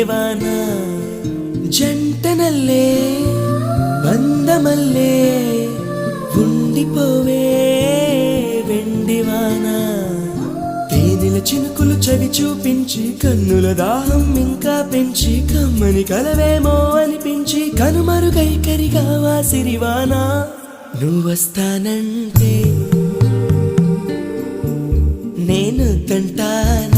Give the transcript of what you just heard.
వాన జంటనల్లే బంధమల్లే ఉండిపోవే వెండివాన తేనెల చినుకులు చవి చూపించి కన్నుల దాహం ఇంకా పెంచి కమ్మని కలవేమో అనిపించి కనుమరుగైకరిగా వాసిరివాన నువ్వొస్తానంటే నేను తంటాను